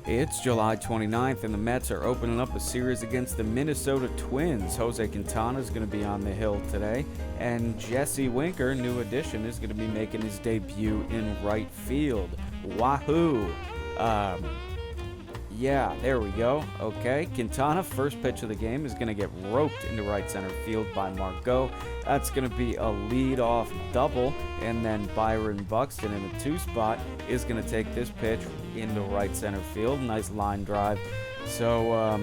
It's July 29th, and the Mets are opening up a series against the Minnesota Twins. Jose Quintana is going to be on the hill today, and Jesse Winker, new addition, is going to be making his debut in right field. Wahoo! Yeah, there we go. Okay, Quintana, first pitch of the game, is going to get roped into right center field by Margot. That's going to be a lead-off double, and then Byron Buxton in the 2 spot is going to take this pitch into right center field. Nice line drive. So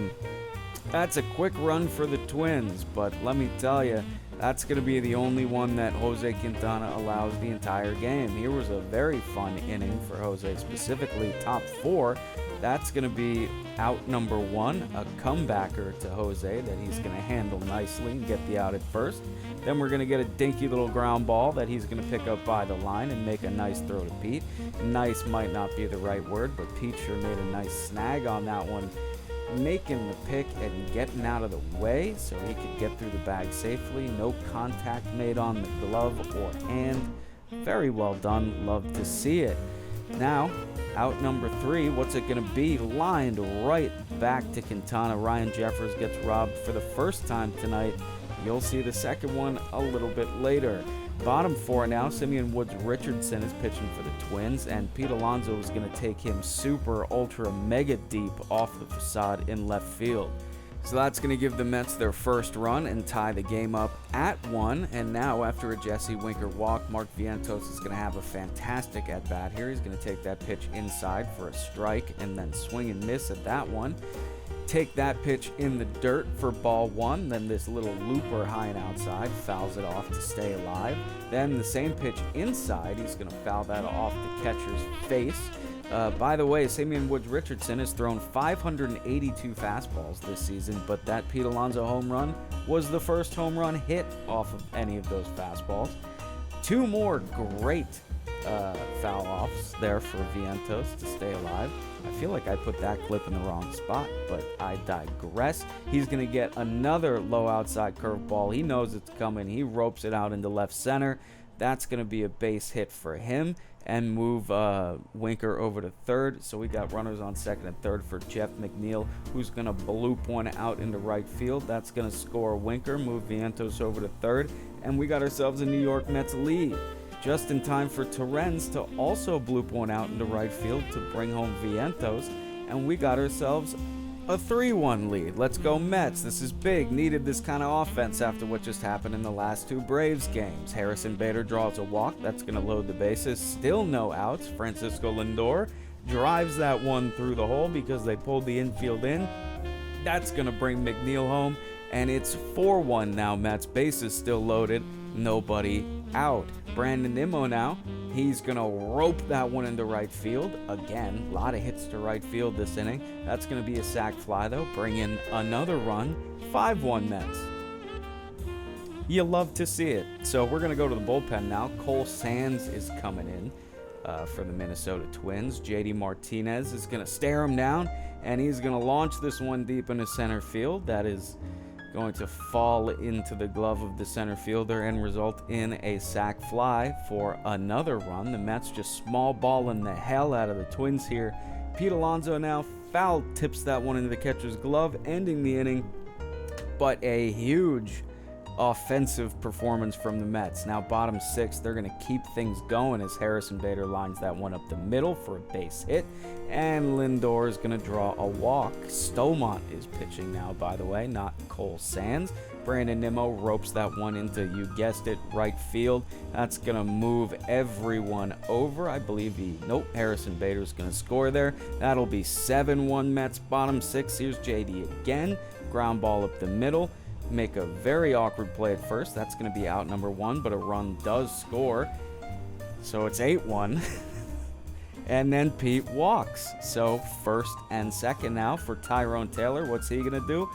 that's a quick run for the Twins, but let me tell you, that's going to be the only one that Jose Quintana allows the entire game. Here was a very fun inning for Jose, specifically top 4. That's going to be out number 1, a comebacker to Jose that he's going to handle nicely and get the out at first. Then we're going to get a dinky little ground ball that he's going to pick up by the line and make a nice throw to Pete. Nice might not be the right word, but Pete sure made a nice snag on that one, making the pick and getting out of the way so he could get through the bag safely. No contact made on the glove or hand. Very well done. Love to see it. Now, out number 3, what's it going to be? Lined right back to Quintana. Ryan Jeffers gets robbed for the first time tonight. You'll see the second one a little bit later. Bottom 4 now, Simeon Woods-Richardson is pitching for the Twins, and Pete Alonso is going to take him super, ultra, mega deep off the facade in left field. So that's going to give the Mets their first run and tie the game up at 1. And now, after a Jesse Winker walk, Mark Vientos is going to have a fantastic at-bat here. He's going to take that pitch inside for a strike and then swing and miss at that one. Take that pitch in the dirt for ball 1. Then this little looper high and outside fouls it off to stay alive. Then the same pitch inside, he's going to foul that off the catcher's face. By the way, Simeon Woods-Richardson has thrown 582 fastballs this season, but that Pete Alonso home run was the first home run hit off of any of those fastballs. 2 more great foul-offs there for Vientos to stay alive. I feel like I put that clip in the wrong spot, but I digress. He's going to get another low outside curveball. He knows it's coming. He ropes it out into left center. That's going to be a base hit for him and move Winker over to third. So we got runners on second and third for Jeff McNeil, who's going to bloop one out into right field. That's going to score Winker, move Vientos over to third, and we got ourselves a New York Mets lead. Just in time for Torrens to also bloop one out into right field to bring home Vientos, and we got ourselves a 3-1 lead. Let's go Mets. This is big. Needed this kind of offense after what just happened in the last 2 Braves games. Harrison Bader draws a walk. That's going to load the bases. Still no outs. Francisco Lindor drives that one through the hole because they pulled the infield in. That's going to bring McNeil home, and it's 4-1 now. Mets. Bases still loaded. Nobody out. Brandon Nimmo now. He's going to rope that one into right field. Again, a lot of hits to right field this inning. That's going to be a sac fly, though. Bring in another run. 5-1 Mets. You love to see it. So we're going to go to the bullpen now. Cole Sands is coming in for the Minnesota Twins. JD Martinez is going to stare him down, and he's going to launch this one deep into center field. That is going to fall into the glove of the center fielder and result in a sac fly for another run. The Mets just small balling the hell out of the Twins here. Pete Alonso now foul tips that one into the catcher's glove, ending the inning. But a huge offensive performance from the Mets. Now bottom 6, they're going to keep things going as Harrison Bader lines that one up the middle for a base hit, and Lindor is going to draw a walk. Stomont is pitching now, by the way, not Cole Sands. Brandon Nimmo ropes that one into, you guessed it, right field. That's going to move everyone over. I believe Harrison Bader's going to score there. That'll be 7-1 Mets. Bottom 6, here's JD again. Ground ball up the middle. Make a very awkward play at first. That's going to be out number 1, but a run does score. So it's 8-1. And then Pete walks. So first and second now for Tyrone Taylor. What's he going to do?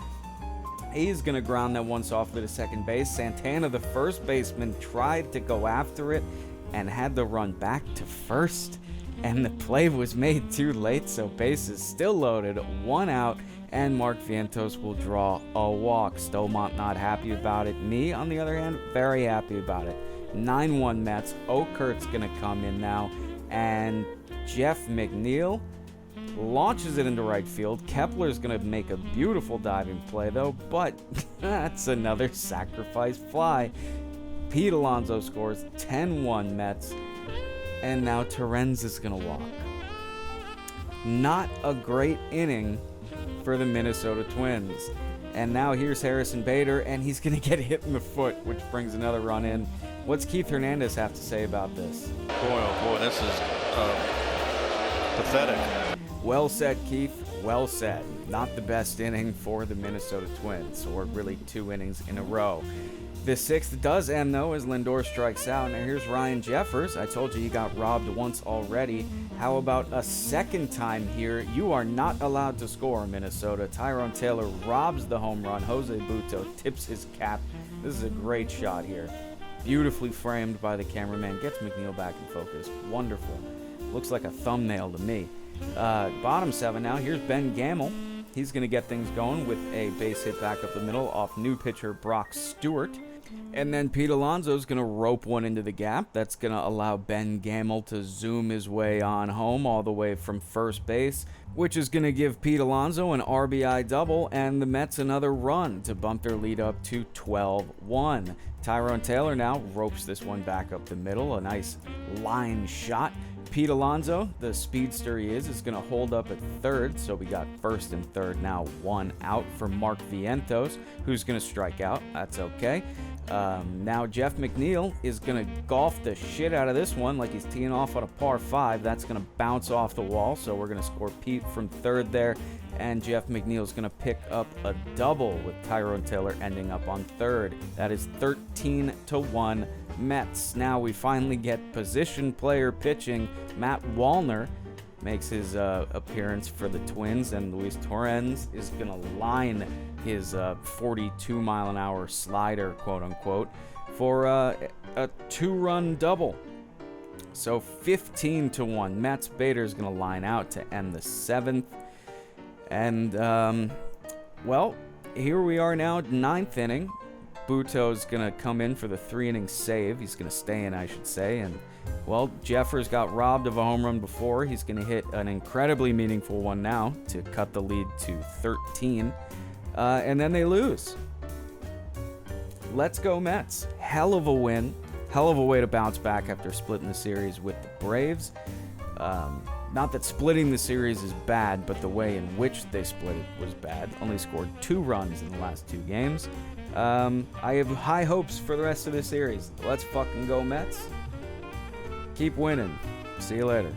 He's going to ground that one softly to second base. Santana, the first baseman, tried to go after it and had the run back to first. And the play was made too late, so bases still loaded, 1 out. And Mark Vientos will draw a walk. Stomont not happy about it. Me, on the other hand, very happy about it. 9-1 Mets. Okert's going to come in now. And Jeff McNeil launches it into right field. Kepler's going to make a beautiful diving play, though, but that's another sacrifice fly. Pete Alonso scores 10-1 Mets, and now Terens is going to walk. Not a great inning for the Minnesota Twins. And now here's Harrison Bader, and he's going to get hit in the foot, which brings another run in. What's Keith Hernandez have to say about this? Boy, oh boy, this is pathetic. Well said, Keith. Well said. Not the best inning for the Minnesota Twins, or really 2 innings in a row. The 6th does end, though, as Lindor strikes out. Now here's Ryan Jeffers. I told you he got robbed once already. How about a second time here? You are not allowed to score, Minnesota. Tyrone Taylor robs the home run. Jose Butto tips his cap. This is a great shot here. Beautifully framed by the cameraman. Gets McNeil back in focus. Wonderful. Looks like a thumbnail to me. Bottom 7 now. Here's Ben Gamel. He's going to get things going with a base hit back up the middle off new pitcher Brock Stewart. And then Pete Alonso's going to rope one into the gap. That's going to allow Ben Gamel to zoom his way on home all the way from first base, which is going to give Pete Alonso an RBI double and the Mets another run to bump their lead up to 12-1. Tyrone Taylor now ropes this one back up the middle. A nice line shot. Pete Alonso, the speedster he is going to hold up at third, so we got first and third now 1 out for Mark Vientos, who's going to strike out. That's okay. Now Jeff McNeil is going to golf the shit out of this one like he's teeing off on a par 5. That's going to bounce off the wall, so we're going to score Pete from third there, and Jeff McNeil is going to pick up a double with Tyrone Taylor ending up on third. That is 13-1 Mets. Now we finally get position player pitching. Matt Wallner makes his appearance for the Twins, and Luis Torrens is going to line his 42-mile-an-hour slider, quote-unquote, for a 2-run double. So 15-1 Mets. Bader's going to line out to end the 7th. And, well, here we are now, 9th inning. Butto's going to come in for the 3-inning save. He's going to stay in, I should say. And, well, Jeffers got robbed of a home run before. He's going to hit an incredibly meaningful one now to cut the lead to 13. And then they lose. Let's go Mets. Hell of a win. Hell of a way to bounce back after splitting the series with the Braves. Not that splitting the series is bad, but the way in which they split it was bad. Only scored 2 runs in the last 2 games. I have high hopes for the rest of this series. Let's fucking go Mets. Keep winning. See you later.